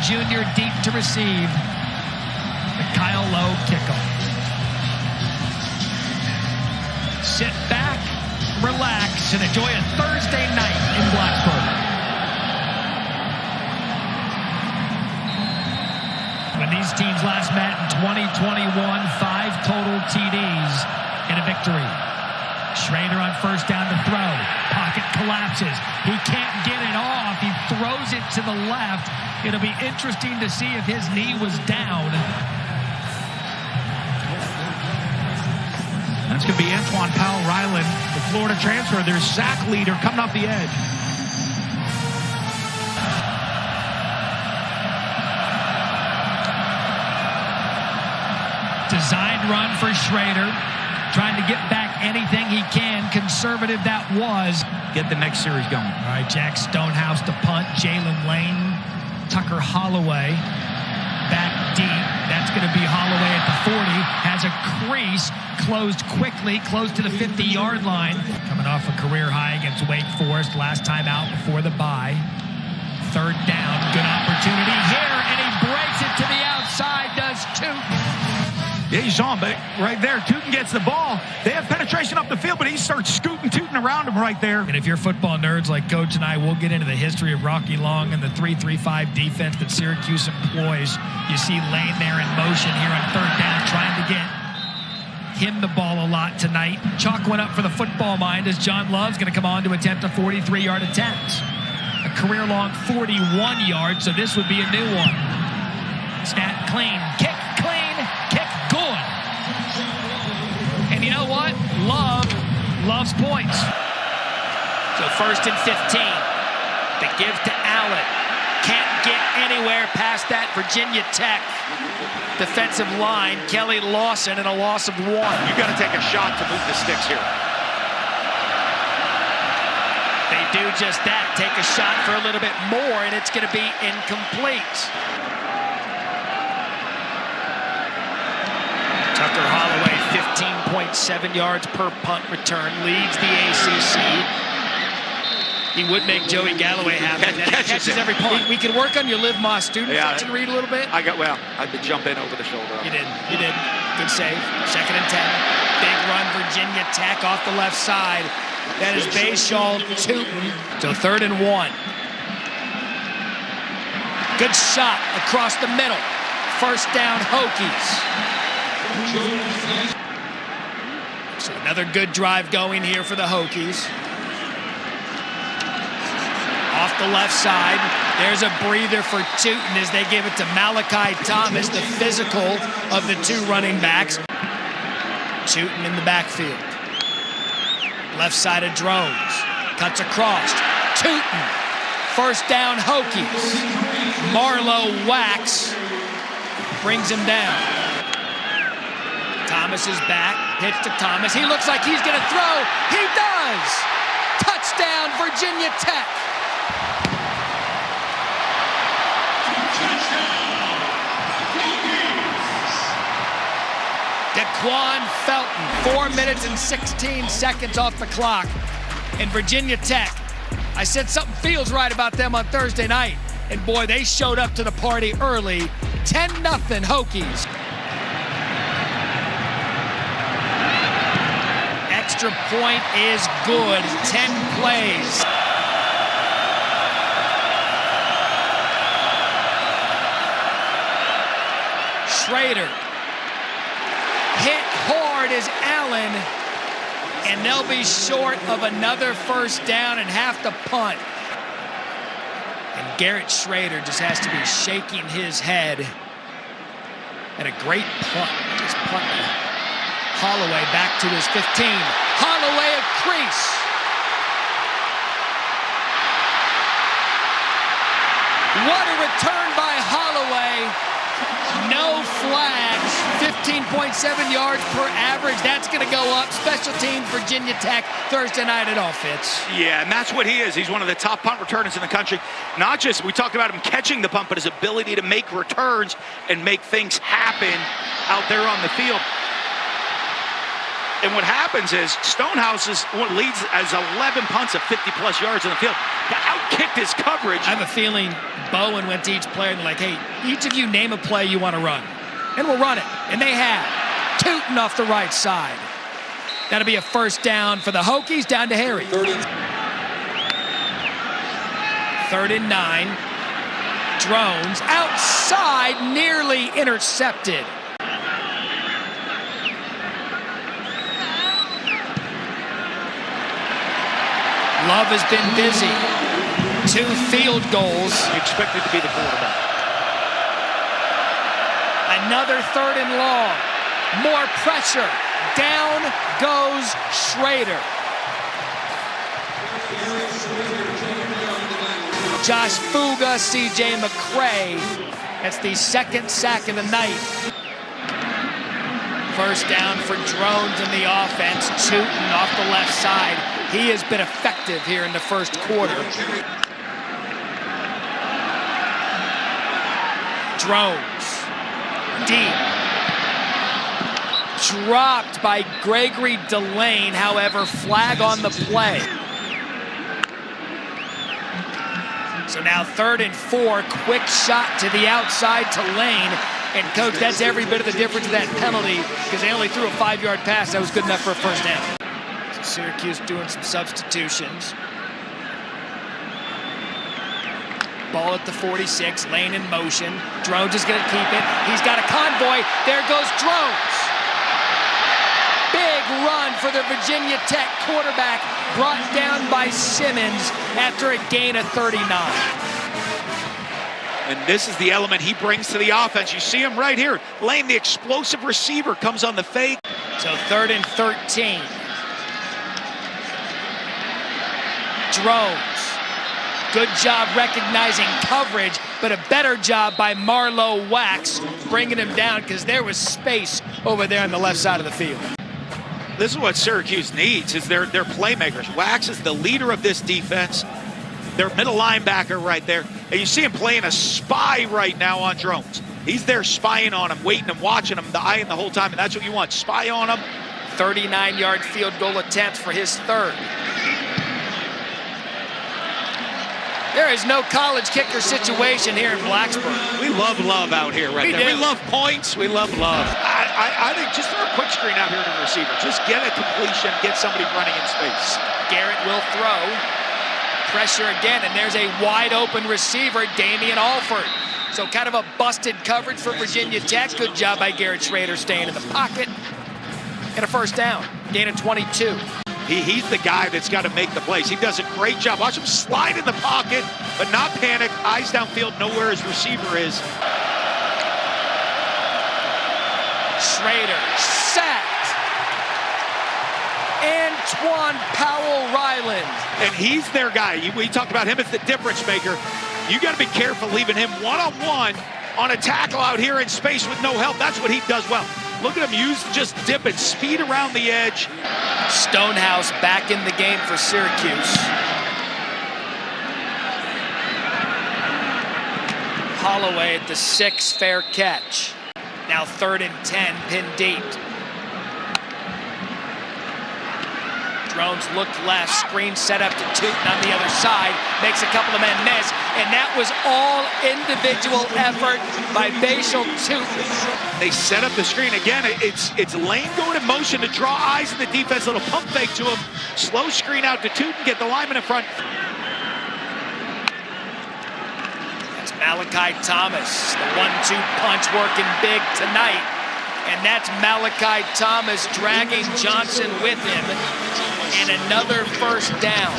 Jr. deep to receive. The Kyle Lowe kickoff. Sit back, relax, and enjoy a Thursday night in Blacksburg. When these teams last met in 2021, 5 total TDs in a victory. Schrader on first down to throw. Pocket collapses. He can't get it off. He throws it to the left. It'll be interesting to see if his knee was down. That's going to be Antoine Powell-Ryland, the Florida transfer, their sack leader, coming off the edge. Designed run for Schrader. Trying to get back anything he can. Conservative that was. Get the next series going. All right, Jack Stonehouse to punt. Jalen Lane, Tucker Holloway back deep. That's going to be Holloway at the 40. Has a crease. Closed quickly. Close to the 50-yard line. Coming off a career high against Wake Forest. Last time out before the bye. Third down. Good opportunity here. And he breaks it to the outside. Does Tootin. Yeah, you saw him, but right there, Tootin gets the ball. They have penetration up the field, but he starts scooting Tootin around him right there. And if you're football nerds like Coach and I, we'll get into the history of Rocky Long and the 3-3-5 defense that Syracuse employs. You see Lane there in motion here on third down, trying to get him the ball a lot tonight. Chalk went up for the football mind as John Love's going to come on to attempt a 43-yard attempt. A career-long 41 yards, so this would be a new one. Snap clean, kick clean, kick good. And you know what? Love loves points. So first and 15. The give to Allen. Can't get anywhere past that Virginia Tech defensive line. Kelly Lawson and a loss of 1. You got to take a shot to move the sticks here. They do just that. Take a shot for a little bit more, and it's going to be incomplete. Tucker Holloway, 15.7 yards per punt return, leads the ACC. He would make Joey Galloway happy. He catches every punt. We could work on your Liv Moss student section read a little bit. I had to jump in over the shoulder. You did. Good save. Second and 10. Big run, Virginia Tech off the left side. That is Bayshaw Tootin. So third and 1. Good shot across the middle. First down, Hokies. So another good drive going here for the Hokies. Off the left side, there's a breather for Tootin as they give it to Malachi Thomas, the physical of the 2 running backs. Tootin in the backfield. Left side of Drones. Cuts across. Tootin. First down, Hokies. Marlowe whacks. Brings him down. Thomas is back. Pitch to Thomas. He looks like he's going to throw. He does! Touchdown, Virginia Tech. Daquan Felton, 4 minutes and 16 seconds off the clock. And Virginia Tech, I said something feels right about them on Thursday night. And boy, they showed up to the party early. 10-0 Hokies. Extra point is good. 10 plays. Schrader. Hit hard is Allen, and they'll be short of another first down and have to punt. And Garrett Schrader just has to be shaking his head. And a great punt, just punting. Holloway back to his 15. Holloway a crease. What a return by Holloway. No flags, 15.7 yards per average. That's going to go up. Special teams, Virginia Tech, Thursday night. It all fits. Yeah, and that's what he is. He's one of the top punt returners in the country. Not just, we talked about him catching the punt, but his ability to make returns and make things happen out there on the field. And what happens is Stonehouse leads as 11 punts of 50-plus yards in the field. Got outkicked his coverage. I have a feeling Bowen went to each player and they're like, hey, each of you name a play you want to run. And we'll run it. And they have. Tootin off the right side. That'll be a first down for the Hokies, down to Harry. 3rd and 9. Drones outside, nearly intercepted. Love has been busy. 2 field goals. Expected to be the quarterback. Another 3rd and long. More pressure. Down goes Schrader. Josh Fuga, C.J. McCray. That's the 2nd sack of the night. First down for Drones in the offense. Tootin off the left side. He has been effective here in the first quarter. Drones. Deep. Dropped by Gregory Delane, however, flag on the play. So now 3rd and 4, quick shot to the outside to Lane. And coach, that's every bit of the difference of that penalty because they only threw a 5-yard pass that was good enough for a first down. So Syracuse doing some substitutions. Ball at the 46, Lane in motion. Drones is gonna keep it. He's got a convoy, there goes Drones. Big run for the Virginia Tech quarterback, brought down by Simmons after a gain of 39. And this is the element he brings to the offense. You see him right here. Lane, the explosive receiver, comes on the fake. So 3rd and 13. Drones. Good job recognizing coverage, but a better job by Marlowe Wax bringing him down because there was space over there on the left side of the field. This is what Syracuse needs, is their playmakers. Wax is the leader of this defense. Their middle linebacker right there. And you see him playing a spy right now on Drones. He's there spying on him, waiting and watching him, eyeing the whole time, and that's what you want, spy on him. 39-yard field goal attempt for his 3rd. There is no college kicker situation here in Blacksburg. We love love out here right there. We love points. We love love. I think just throw a quick screen out here to the receiver. Just get a completion, get somebody running in space. Garrett will throw. Pressure again, and there's a wide open receiver, Damian Alford. So kind of a busted coverage for Virginia Tech. Good job by Garrett Schrader staying in the pocket. And a first down, gain of 22. He's the guy that's got to make the plays. He does a great job. Watch him slide in the pocket, but not panic. Eyes downfield, know where his receiver is. Schrader sacked. Antoine Powell-Ryland. And he's their guy. We talked about him as the difference maker. You got to be careful leaving him one-on-one on a tackle out here in space with no help. That's what he does well. Look at him use just dip and speed around the edge. Stonehouse back in the game for Syracuse. Holloway at the 6, fair catch. Now 3rd and 10, pinned deep. Drones look left, screen set up to Tootin on the other side, makes a couple of men miss, and that was all individual effort by Bashal Tootin. They set up the screen again. It's Lane going in motion to draw eyes in the defense. Little pump fake to him. Slow screen out to Tootin, get the lineman in front. That's Malachi Thomas, the 1-2 punch working big tonight. And that's Malachi Thomas dragging Johnson with him. And another first down.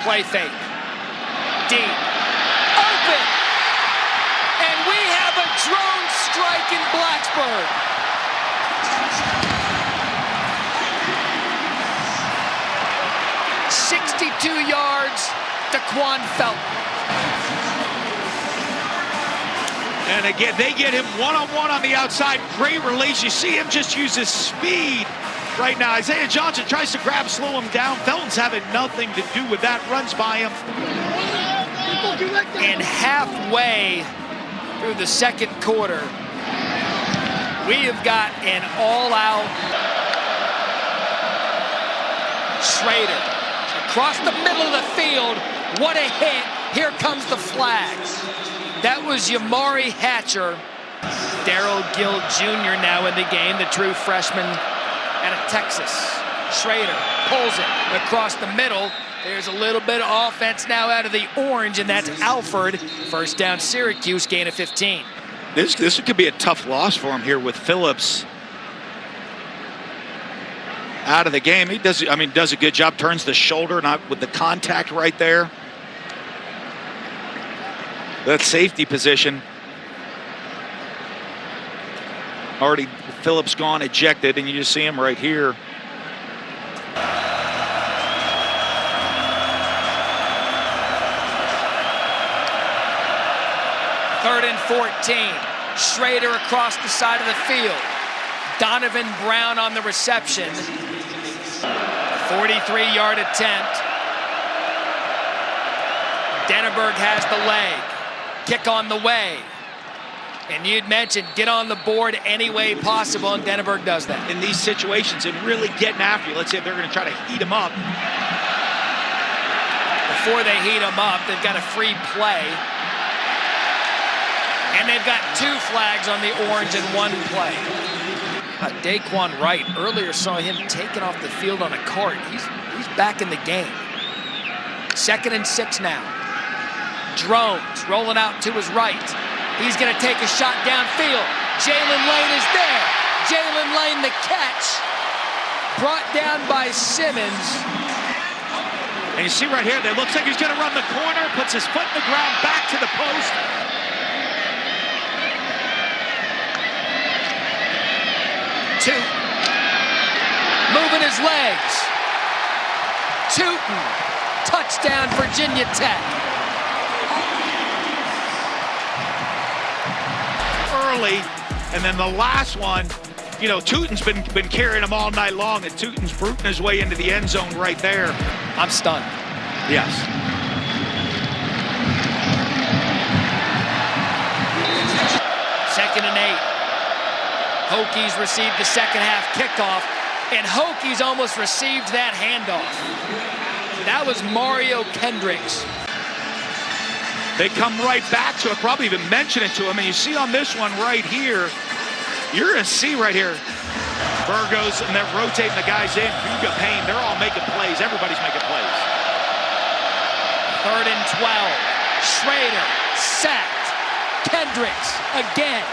Play fake. Deep. Open! And we have a drone strike in Blacksburg. "62 yards, Daquan Felton." And again, they get him one-on-one on the outside. Great release. You see him just use his speed right now. Isaiah Johnson tries to grab, slow him down. Felton's having nothing to do with that. Runs by him. And halfway through the second quarter, We have got an all-out Schrader across the middle of the field. What a hit. Here comes the flags. That was Yamari Hatcher. Darryl Gill Jr. now in the game, the true freshman out of Texas. Schrader pulls it across the middle. There's a little bit of offense now out of the orange, and that's Alford. First down, Syracuse, gain of 15. This could be a tough loss for him here with Phillips out of the game. He does a good job, turns the shoulder, not with the contact right there. That safety position. Already Phillips gone, ejected, and you just see him right here. Third and 14. Schrader across the side of the field. Donovan Brown on the reception. 43-yard attempt. Denneberg has the leg. Kick on the way. And you'd mentioned get on the board any way possible, and Denneberg does that. In these situations and really getting after you, let's say if they're going to try to heat him up. Before they heat him up, they've got a free play. And they've got 2 flags on the orange and 1 play. Daquan Wright, earlier saw him taken off the field on a cart. He's back in the game. 2nd and 6 now. Drones rolling out to his right. He's going to take a shot downfield. Jalen Lane is there. Jalen Lane the catch. Brought down by Simmons. And you see right here, it looks like he's going to run the corner, puts his foot in the ground, back to the post. Moving his legs. Tootin. Touchdown, Virginia Tech. Early, and then the last one, you know, Tootin's been carrying him all night long, and Tootin's bruting his way into the end zone right there. I'm stunned. Yes. Second and 8. Hokies received the second half kickoff, and Hokies almost received that handoff. That was Mario Kendricks. They come right back to it, probably even mention it to him, and you see on this one right here, you're going to see right here, Burgos, and they're rotating the guys in. Huga Payne, they're all making plays. Everybody's making plays. 3rd and 12. Schrader sacked. Kendricks again.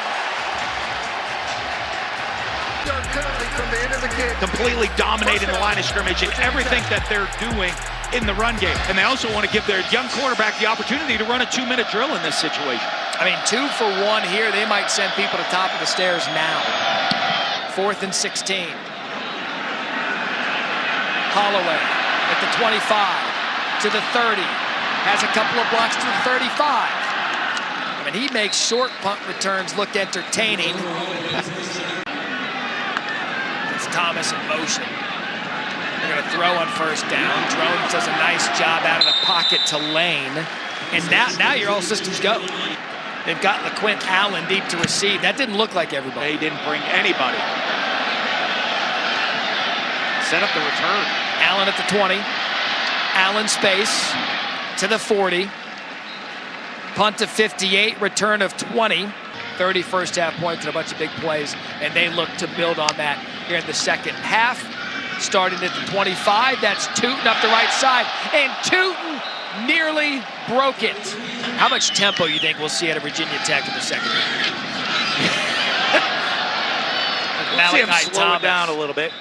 Completely dominating the line of scrimmage and everything that they're doing in the run game. And they also want to give their young quarterback the opportunity to run a 2-minute drill in this situation. I mean, 2 for 1 here. They might send people to top of the stairs now. 4th and 16. Holloway at the 25 to the 30. Has a couple of blocks to the 35. I mean, he makes short punt returns look entertaining. It's Thomas in motion. They're going to throw on first down. Drones does a nice job out of the pocket to Lane. And now you're all systems go. They've got LaQuint Allen deep to receive. That didn't look like everybody. They didn't bring anybody. Set up the return. Allen at the 20. Allen space to the 40. Punt to 58, return of 20. 30 first half points and a bunch of big plays, and they look to build on that here in the second half. Starting at the 25, that's Tootin up the right side, and Tootin nearly broke it. How much tempo you think we'll see out of Virginia Tech in the second half? See him slow it down a little bit.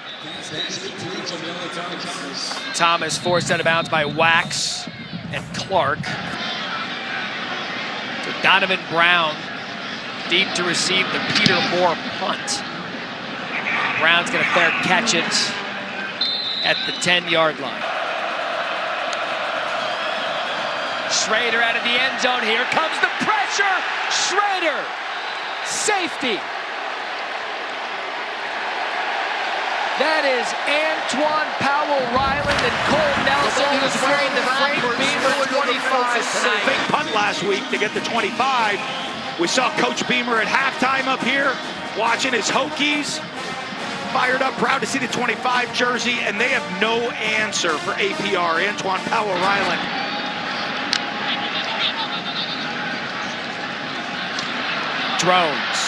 Thomas forced out of bounds by Wax and Clark. So Donovan Brown deep to receive the Peter Moore punt. Brown's going to fair catch it at the 10-yard line. Schrader out of the end zone. Here comes the pressure. Schrader, safety. That is Antoine Powell-Ryland and Cole Nelson, who's wearing the Frank Beaver 25 Big tonight. punt last week to get the 25. We saw Coach Beamer at halftime up here, watching his Hokies. Fired up, proud to see the 25 jersey, and they have no answer for APR. Antoine Powell-Ryland. Drones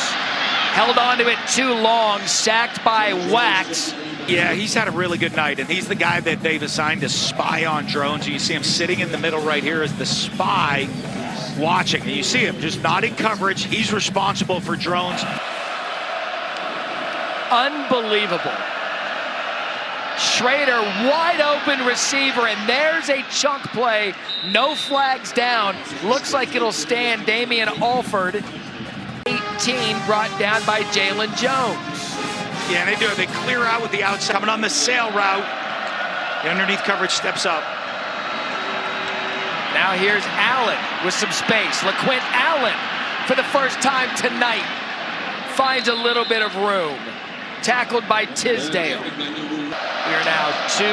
held on to it too long, sacked by Wax. Yeah, he's had a really good night, and he's the guy that they've assigned to spy on drones. You see him sitting in the middle right here as the spy watching. And you see him just not in coverage. He's responsible for drones. Unbelievable. Schrader, wide open receiver, and there's a chunk play. No flags down. Looks like it'll stand. Damian Alford, 18, brought down by Jalen Jones. Yeah, and they do it. They clear out with the outside. Coming on the sail route. The underneath coverage steps up. Now here's Allen with some space. LaQuint Allen, for the first time tonight, finds a little bit of room. Tackled by Tisdale. We are now 2.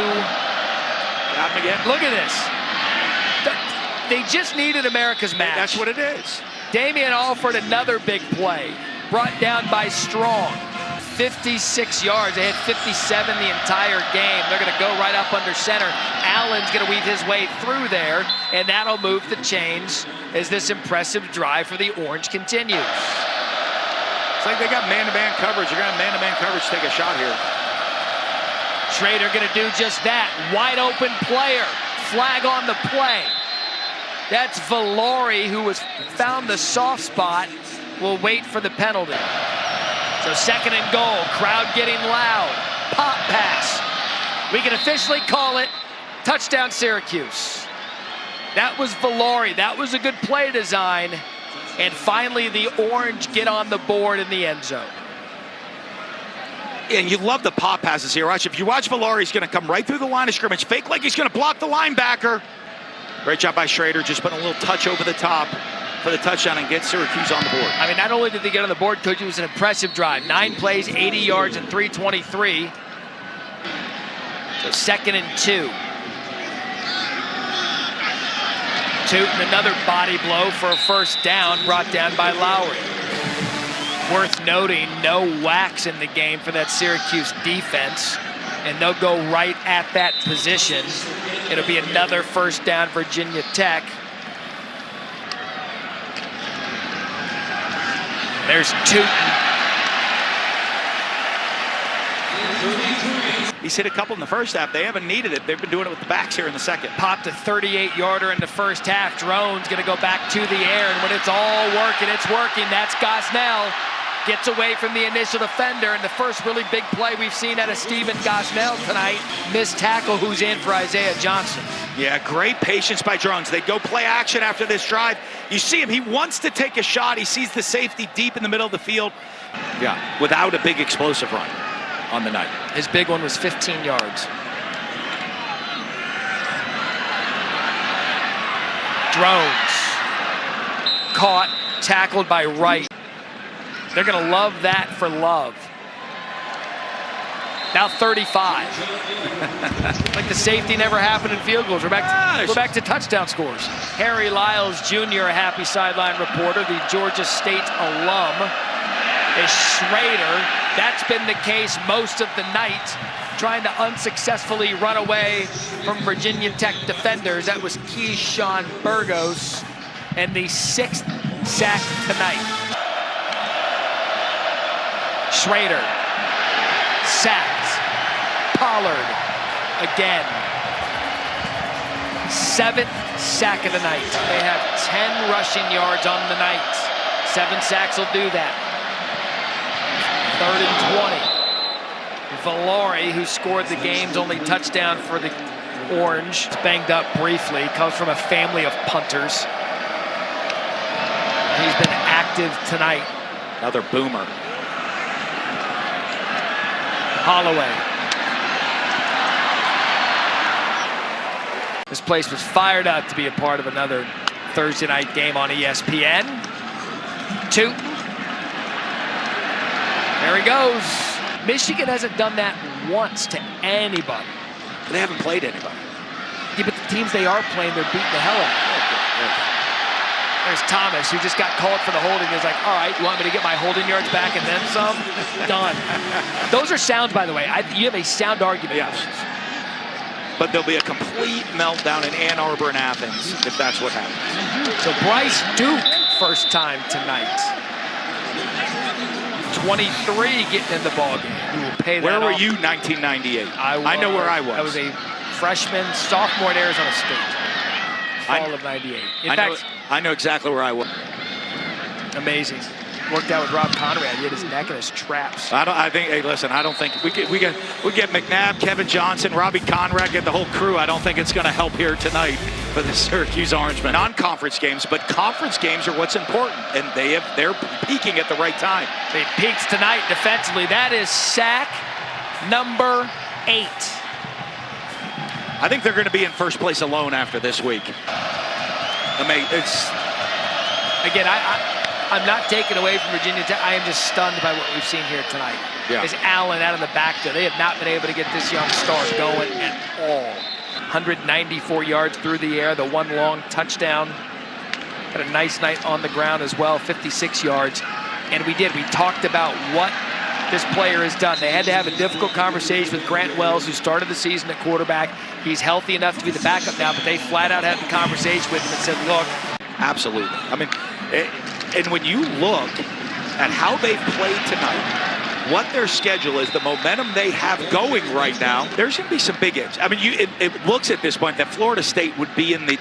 Got him again. Look at this. They just needed America's match. That's what it is. Damian Alford, another big play. Brought down by Strong. 56 yards. They had 57 the entire game. They're going to go right up under center. Allen's going to weave his way through there, and that'll move the chains as this impressive drive for the Orange continues. It's like they got man-to-man coverage. You're going to have man-to-man coverage take a shot here. Schrader going to do just that. Wide open player. Flag on the play. That's Valori, who has found the soft spot, will wait for the penalty. So 2nd and goal. Crowd getting loud. Pop pass. We can officially call it touchdown Syracuse. That was Valori. That was a good play design. And finally, the Orange get on the board in the end zone. And you love the pop passes here. Watch, if you watch Valori, he's going to come right through the line of scrimmage, fake like he's going to block the linebacker. Great job by Schrader, just putting a little touch over the top for the touchdown and get Syracuse on the board. I mean, not only did they get on the board, Coach, it was an impressive drive. 9 plays, 80 yards, and 323. So 2nd and 2. Tootin, another body blow for a first down, brought down by Lowry. Worth noting, no Wax in the game for that Syracuse defense, and they'll go right at that position. It'll be another first down, Virginia Tech. There's Tootin. He's hit a couple in the first half. They haven't needed it. They've been doing it with the backs here in the second. Popped a 38-yarder in the first half. Drone's going to go back to the air, and when it's all working, it's working. That's Gosnell. Gets away from the initial defender, and the first really big play we've seen out of Stephen Gosnell tonight. Missed tackle, who's in for Isaiah Johnson. Yeah, great patience by Drones. They go play action after this drive. You see him, he wants to take a shot. He sees the safety deep in the middle of the field. Yeah, without a big explosive run on the night. His big one was 15 yards. Drones. Caught, tackled by Wright. They're going to love that for Love. Now 35. Like the safety never happened in field goals. We're back to touchdown scores. Harry Lyles Jr., a happy sideline reporter, the Georgia State alum, is Schrader. That's been the case most of the night, trying to unsuccessfully run away from Virginia Tech defenders. That was Keyshawn Burgos, and the 6th sack tonight. Schrader, sacked. Pollard, again. 7th sack of the night. They have 10 rushing yards on the night. 7 sacks will do that. 3rd and 20. Valori, who scored the game's only touchdown for the Orange, banged up briefly, comes from a family of punters. He's been active tonight. Another boomer. Holloway. This place was fired up to be a part of another Thursday night game on ESPN. Tootin. There he goes. Michigan hasn't done that once to anybody. They haven't played anybody. Yeah, but the teams they are playing, they're beating the hell out of. There's Thomas, who just got called for the holding. He's like, all right, you want me to get my holding yards back and then some? Done. Those are sound, by the way. You have a sound argument. Yes. But there'll be a complete meltdown in Ann Arbor and Athens if that's what happens. So Bryce Duke, first time tonight. 23 getting in the ballgame. You will pay that Where were off. you 1998? I know where I was. I was a freshman, sophomore at Arizona State. Fall of 98. In fact, I know exactly where I was. amazing. Worked out with Rob Conrad. He had his neck and his traps. I think. Hey, listen. I don't think we get McNabb, Kevin Johnson, Robbie Conrad, get the whole crew. I don't think it's going to help here tonight for the Syracuse Orangemen. Non-conference games, but conference games are what's important, and they're peaking at the right time. They peaks tonight defensively. That is sack number 8. I think they're going to be in first place alone after this week. I mean, again. I'm not taking away from Virginia Tech. I am just stunned by what we've seen here tonight. Yeah. Is Allen out of the backfield. They have not been able to get this young star going at all. 194 yards through the air, the one long touchdown. Had a nice night on the ground as well, 56 yards. And we talked about what this player has done. They had to have a difficult conversation with Grant Wells, who started the season at quarterback. He's healthy enough to be the backup now, but they flat out had the conversation with him and said, look. Absolutely. I mean, and when you look at how they've played tonight, what their schedule is, the momentum they have going right now, there's going to be some big games. I mean, it looks at this point that Florida State would be in the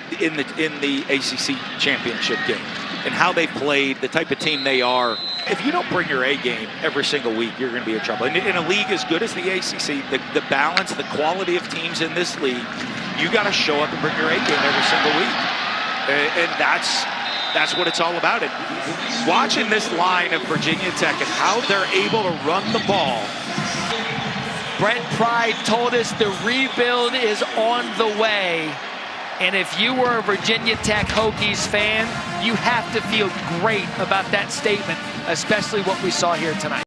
ACC championship game, and how they played, the type of team they are. If you don't bring your A game every single week, you're going to be in trouble. And in a league as good as the ACC, the balance, the quality of teams in this league, you got to show up and bring your A game every single week, and that's what it's all about. And watching this line of Virginia Tech and how they're able to run the ball. Brent Pryde told us the rebuild is on the way. And if you were a Virginia Tech Hokies fan, you have to feel great about that statement, especially what we saw here tonight.